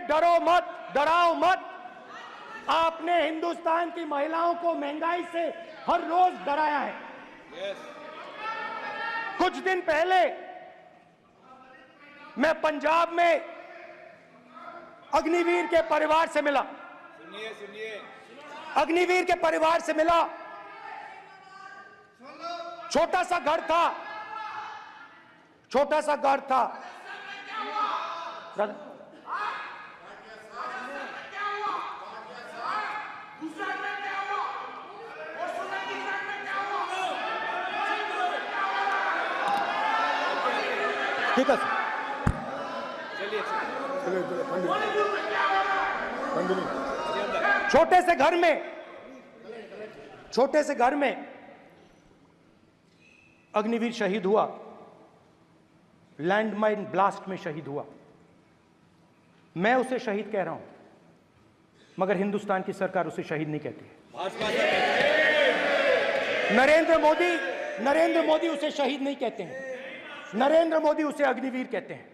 डरो मत, डराओ मत। आपने हिंदुस्तान की महिलाओं को महंगाई से हर रोज डराया है। कुछ दिन पहले मैं पंजाब में अग्निवीर के परिवार से मिला। सुनिए अग्निवीर के परिवार से मिला। छोटा सा घर था, छोटा सा घर था। ठीक है छोटे से घर में अग्निवीर शहीद हुआ, लैंडमाइन ब्लास्ट में शहीद हुआ। मैं उसे शहीद कह रहा हूं, मगर हिंदुस्तान की सरकार उसे शहीद नहीं कहती है। नरेंद्र मोदी उसे शहीद नहीं कहते हैं। नरेंद्र मोदी उसे अग्निवीर कहते हैं।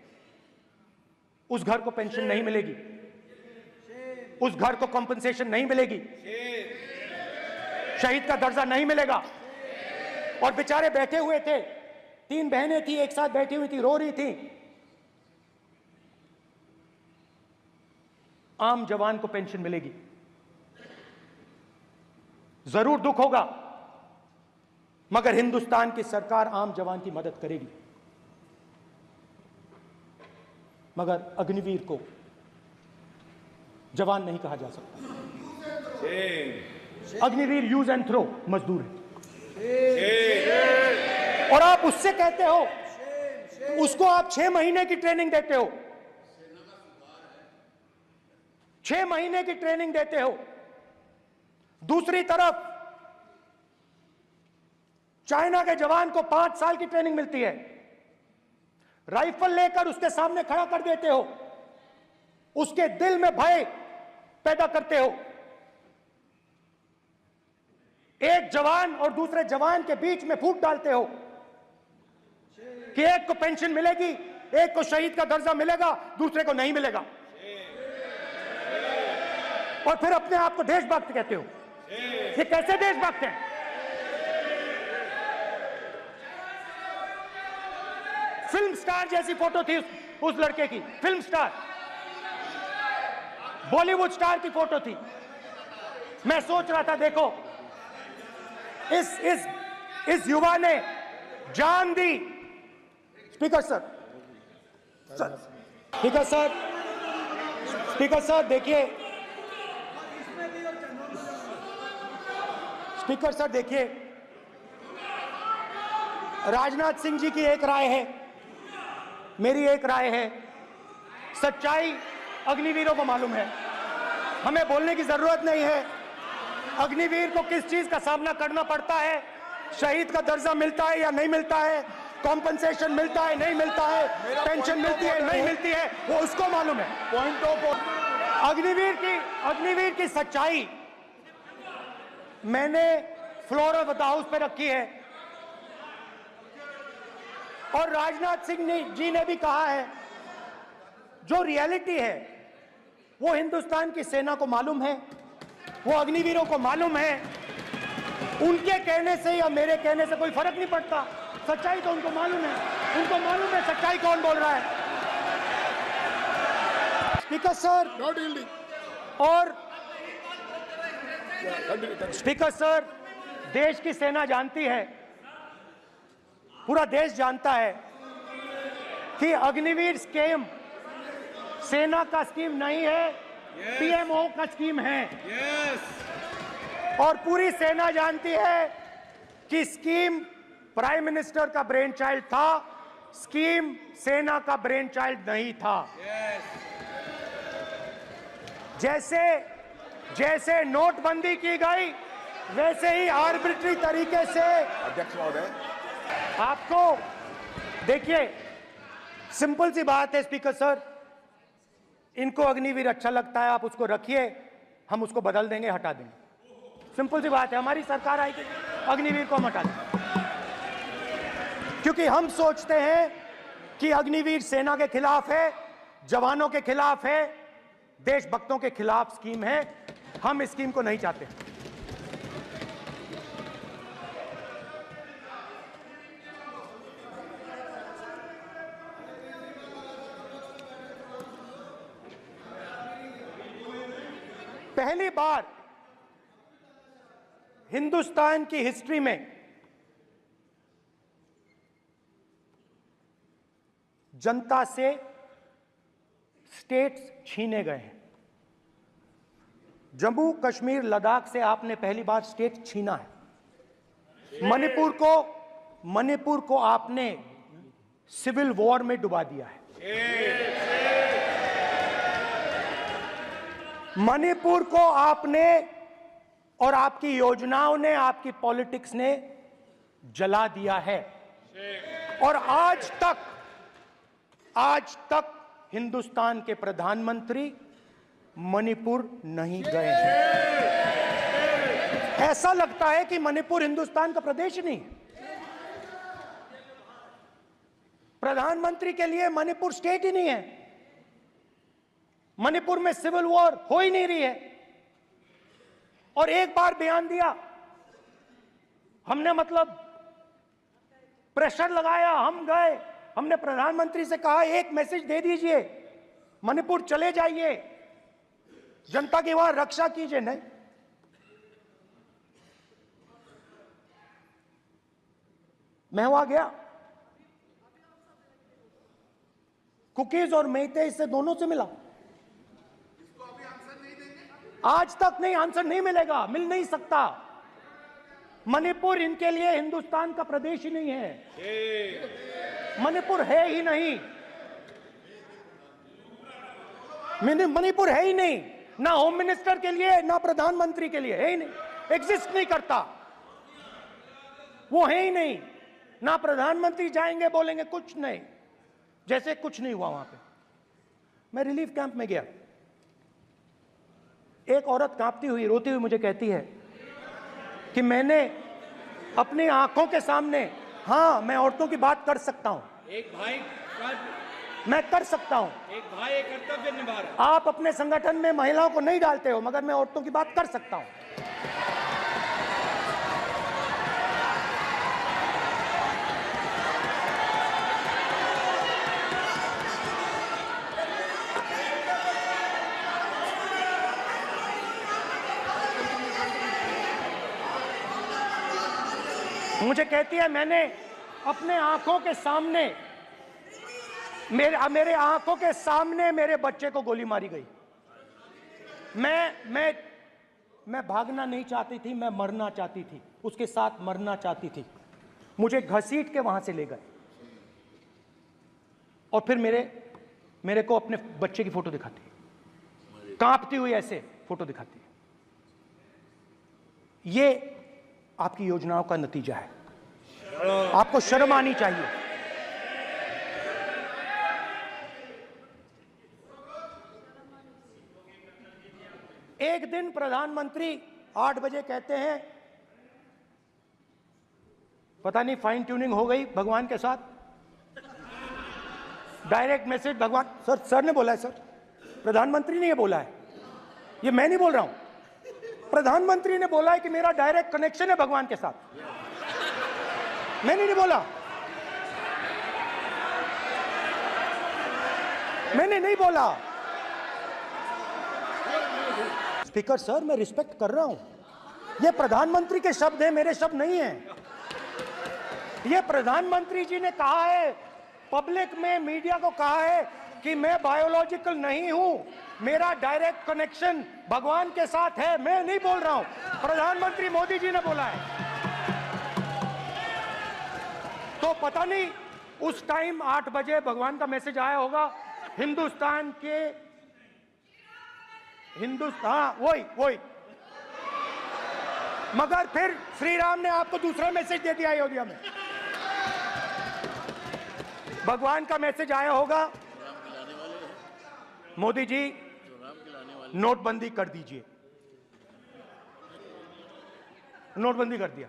उस घर को पेंशन नहीं मिलेगी, उस घर को कॉम्पनसेशन नहीं मिलेगी, शहीद का दर्जा नहीं मिलेगा। और बेचारे बैठे हुए थे, 3 बहनें थी, एक साथ बैठी हुई थी, रो रही थी। आम जवान को पेंशन मिलेगी, जरूर दुख होगा, मगर हिंदुस्तान की सरकार आम जवान की मदद करेगी। मगर अग्निवीर को जवान नहीं कहा जा सकता। अग्निवीर यूज एंड थ्रो मजदूर है। और आप उससे कहते हो, उसको आप 6 महीने की ट्रेनिंग देते हो, 6 महीने की ट्रेनिंग देते हो। दूसरी तरफ चाइना के जवान को 5 साल की ट्रेनिंग मिलती है, राइफल लेकर उसके सामने खड़ा कर देते हो, उसके दिल में भय पैदा करते हो। एक जवान और दूसरे जवान के बीच में फूट डालते हो कि एक को पेंशन मिलेगी, एक को शहीद का दर्जा मिलेगा, दूसरे को नहीं मिलेगा। और फिर अपने आप को देशभक्त कहते हो। ये कैसे देशभक्त हैं? फिल्म स्टार जैसी फोटो थी उस लड़के की, फिल्म स्टार, बॉलीवुड स्टार की फोटो थी। मैं सोच रहा था, देखो इस युवा ने जान दी। Speaker sir, speaker sir, speaker sir देखिए, स्पीकर सर देखिए, राजनाथ सिंह जी की एक राय है, मेरी एक राय है। सच्चाई अग्निवीरों को मालूम है, हमें बोलने की जरूरत नहीं है। अग्निवीर को किस चीज का सामना करना पड़ता है, शहीद का दर्जा मिलता है या नहीं मिलता है, कॉम्पनसेशन मिलता है नहीं मिलता है, पेंशन मिलती है नहीं मिलती है, वो उसको मालूम है। पॉइंट ऑफ अग्निवीर की सच्चाई मैंने फ्लोर ऑफ द हाउस पे रखी है। और राजनाथ सिंह जी ने भी कहा है, जो रियलिटी है वो हिंदुस्तान की सेना को मालूम है, वो अग्निवीरों को मालूम है। उनके कहने से या मेरे कहने से कोई फर्क नहीं पड़ता, सच्चाई तो उनको मालूम है। उनको मालूम है सच्चाई कौन बोल रहा है। स्पीकर सर, और स्पीकर सर, देश की सेना जानती है, पूरा देश जानता है कि अग्निवीर स्कीम सेना का स्कीम नहीं है, पीएमओ का स्कीम है। और पूरी सेना जानती है कि स्कीम प्राइम मिनिस्टर का ब्रेन चाइल्ड था, स्कीम सेना का ब्रेन चाइल्ड नहीं था। जैसे नोटबंदी की गई, वैसे ही आर्बिट्री तरीके से अध्यक्ष महोदय, आपको देखिए, सिंपल सी बात है स्पीकर सर, इनको अग्निवीर अच्छा लगता है, आप उसको रखिए, हम उसको बदल देंगे, हटा देंगे। सिंपल सी बात है, हमारी सरकार आएगी, अग्निवीर को हम हटा देंगे। क्योंकि हम सोचते हैं कि अग्निवीर सेना के खिलाफ है, जवानों के खिलाफ है, देशभक्तों के खिलाफ स्कीम है। हम इस स्कीम को नहीं चाहते। पहली बार हिंदुस्तान की हिस्ट्री में जनता से स्टेट्स छीने गए हैं। जम्मू कश्मीर लद्दाख से आपने पहली बार स्टेट छीना है। मणिपुर को आपने सिविल वॉर में डुबा दिया है। मणिपुर को आपने और आपकी योजनाओं ने, आपकी पॉलिटिक्स ने जला दिया है। और आज तक हिंदुस्तान के प्रधानमंत्री मणिपुर नहीं गए हैं। ऐसा लगता है कि मणिपुर हिंदुस्तान का प्रदेश नहीं। प्रधानमंत्री के लिए मणिपुर स्टेट ही नहीं है। मणिपुर में सिविल वॉर हो ही नहीं रही है। और एक बार बयान दिया हमने, मतलब प्रेशर लगाया, हम गए, हमने प्रधानमंत्री से कहा एक मैसेज दे दीजिए, मणिपुर चले जाइए, जनता की वहां रक्षा कीजिए। नहीं, मैं वहां गया, कुकीज और मेइते से दोनों से मिला। आज तक नहीं, आंसर नहीं मिलेगा, मिल नहीं सकता। मणिपुर इनके लिए हिंदुस्तान का प्रदेश ही नहीं है। मणिपुर है ही नहीं। मणिपुर है ही नहीं, ना होम मिनिस्टर के लिए, ना प्रधानमंत्री के लिए, है ही नहीं, एग्जिस्ट नहीं करता। वो है ही नहीं। ना प्रधानमंत्री जाएंगे बोलेंगे कुछ नहीं, जैसे कुछ नहीं हुआ वहां पे। मैं रिलीफ कैंप में गया, एक औरत कांपती हुई, रोती हुई मुझे कहती है कि मैंने अपनी आंखों के सामने, हाँ मैं औरतों की बात कर सकता हूं, एक भाई मैं कर सकता हूं, एक भाई कर्तव्य निभा रहा। आप अपने संगठन में महिलाओं को नहीं डालते हो, मगर मैं औरतों की बात कर सकता हूं। मुझे कहती है मैंने अपने आंखों के सामने, मेरे आंखों के सामने मेरे बच्चे को गोली मारी गई। मैं भागना नहीं चाहती थी, मैं मरना चाहती थी, उसके साथ मरना चाहती थी। मुझे घसीट के वहां से ले गए और फिर मेरे को अपने बच्चे की फोटो दिखाती है, कांपती हुई ऐसे फोटो दिखाती है। ये आपकी योजनाओं का नतीजा है। आपको शर्म आनी चाहिए। एक दिन प्रधानमंत्री 8 बजे कहते हैं, पता नहीं फाइन ट्यूनिंग हो गई भगवान के साथ, डायरेक्ट मैसेज भगवान, सर ने बोला है, सर प्रधानमंत्री ने ये बोला है, ये मैं नहीं बोल रहा हूं, प्रधानमंत्री ने बोला है कि मेरा डायरेक्ट कनेक्शन है भगवान के साथ। मैंने नहीं बोला, मैंने नहीं बोला। स्पीकर सर, मैं रिस्पेक्ट कर रहा हूं, ये प्रधानमंत्री के शब्द हैं, मेरे शब्द नहीं हैं। ये प्रधानमंत्री जी ने कहा है, पब्लिक में, मीडिया को कहा है कि मैं बायोलॉजिकल नहीं हूं, मेरा डायरेक्ट कनेक्शन भगवान के साथ है। मैं नहीं बोल रहा हूं, प्रधानमंत्री मोदी जी ने बोला है। तो पता नहीं उस टाइम 8 बजे भगवान का मैसेज आया होगा हिंदुस्तान, वही। मगर फिर श्री राम ने आपको दूसरा मैसेज दे दिया अयोध्या में। भगवान का मैसेज आया होगा, मोदी जी नोटबंदी कर दीजिए। नोटबंदी कर दिया,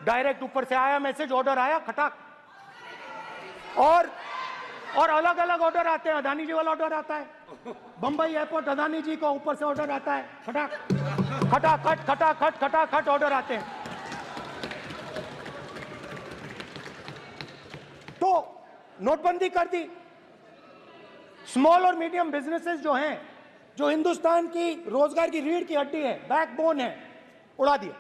डायरेक्ट ऊपर से आया मैसेज, ऑर्डर आया खटाक। और अलग अलग ऑर्डर आते हैं। अदानी जी वाला ऑर्डर आता है, बंबई एयरपोर्ट अदानी जी को ऊपर से ऑर्डर आता है, खटाखट खटाखट खटाखट ऑर्डर आते हैं। तो नोटबंदी कर दी, स्मॉल और मीडियम बिजनेसेस जो हैं, जो हिंदुस्तान की रोजगार की रीढ़ की हड्डी है, बैकबोन है, उड़ा दिया,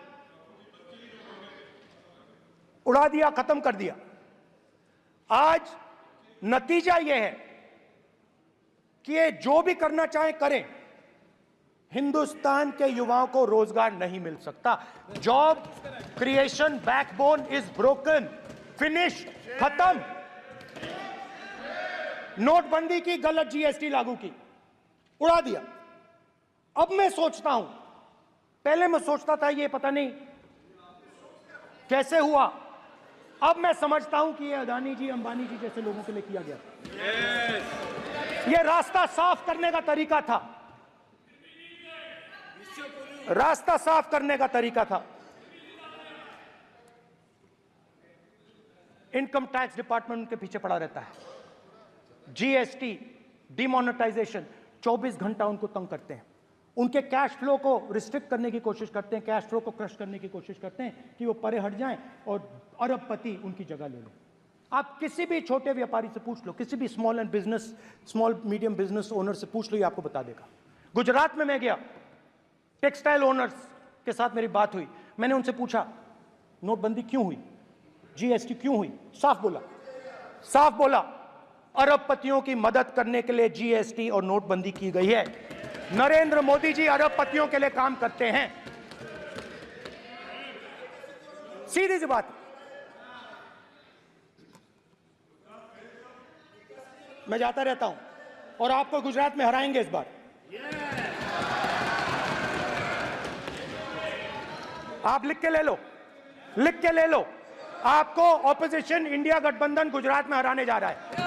उड़ा दिया, खत्म कर दिया। आज नतीजा यह है कि ये जो भी करना चाहे करें, हिंदुस्तान के युवाओं को रोजगार नहीं मिल सकता। Job creation backbone is broken, finish, खत्म। नोटबंदी की, गलत जीएसटी लागू की, उड़ा दिया। अब मैं सोचता हूं, पहले मैं सोचता था ये पता नहीं कैसे हुआ, अब मैं समझता हूं कि ये अदानी जी, अंबानी जी जैसे लोगों के लिए किया गया। ये रास्ता साफ करने का तरीका था, रास्ता साफ करने का तरीका था। इनकम टैक्स डिपार्टमेंट उनके पीछे पड़ा रहता है। जीएसटी, डिमोनेटाइजेशन, 24 घंटा उनको तंग करते हैं। उनके कैश फ्लो को रिस्ट्रिक्ट करने की कोशिश करते हैं, कैश फ्लो को क्रश करने की कोशिश करते हैं कि वो परे हट जाएं और अरबपति उनकी जगह ले लें। आप किसी भी छोटे व्यापारी से पूछ लो, किसी भी स्मॉल मीडियम बिजनेस ओनर से पूछ लो, ये आपको बता देगा। गुजरात में मैं गया, टेक्सटाइल ओनर्स के साथ मेरी बात हुई, मैंने उनसे पूछा नोटबंदी क्यों हुई, जीएसटी क्यों हुई? साफ बोला अरबपतियों की मदद करने के लिए जीएसटी और नोटबंदी की गई है। नरेंद्र मोदी जी अरबपतियों के लिए काम करते हैं, सीधी सी बात। मैं जाता रहता हूं और आपको गुजरात में हराएंगे इस बार। आप लिख के ले लो, आपको ऑपोजिशन इंडिया गठबंधन गुजरात में हराने जा रहा है।